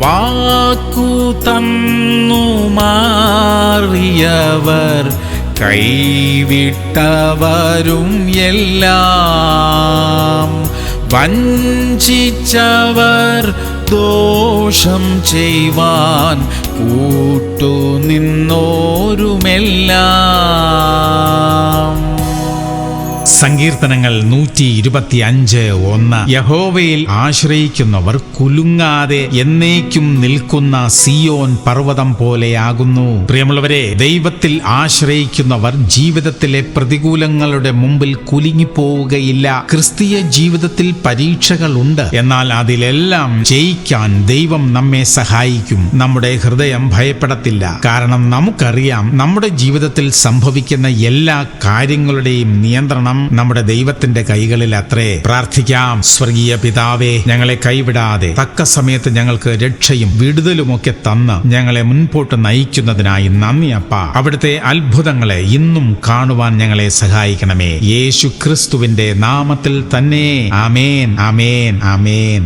വാക്കു തന്നു മാറിയവർ, കൈവിട്ടവരും എല്ലാം, വഞ്ചിച്ചവർ ദോഷം ചെയ്വാൻ കൂട്ടുനിന്നോരുമെല്ലാം. സങ്കീർത്തനങ്ങൾ 125:1. യഹോവയിൽ ആശ്രയിക്കുന്നവർ കുലുങ്ങാതെ എന്നേക്കും നിൽക്കുന്ന സിയോൻ പർവ്വതം പോലെയാകുന്നു. പ്രിയമുള്ളവരെ, ദൈവത്തിൽ ആശ്രയിക്കുന്നവർ ജീവിതത്തിലെ പ്രതികൂലങ്ങളുടെ മുമ്പിൽ കുലുങ്ങിപ്പോവുകയില്ല. ക്രിസ്തീയ ജീവിതത്തിൽ പരീക്ഷകളുണ്ട്, എന്നാൽ അതിലെല്ലാം ജയിക്കാൻ ദൈവം നമ്മെ സഹായിക്കും. നമ്മുടെ ഹൃദയം ഭയപ്പെടത്തില്ല, കാരണം നമുക്കറിയാം നമ്മുടെ ജീവിതത്തിൽ സംഭവിക്കുന്ന എല്ലാ കാര്യങ്ങളുടെയും നിയന്ത്രണം നമ്മുടെ ദൈവത്തിന്റെ കൈകളിൽ അത്രേ. പ്രാർത്ഥിക്കാം. സ്വർഗീയ പിതാവേ, ഞങ്ങളെ കൈവിടാതെ തക്ക സമയത്ത് ഞങ്ങൾക്ക് രക്ഷയും വിടുതലുമൊക്കെ തന്ന് ഞങ്ങളെ മുൻപോട്ട് നയിക്കുന്നതിനായി നന്ദി അപ്പാ. അവിടുത്തെ അത്ഭുതങ്ങളെ ഇന്നും കാണുവാൻ ഞങ്ങളെ സഹായിക്കണമേ. യേശു ക്രിസ്തുവിന്റെ നാമത്തിൽ തന്നെ. ആമേൻ, ആമേൻ, ആമേൻ.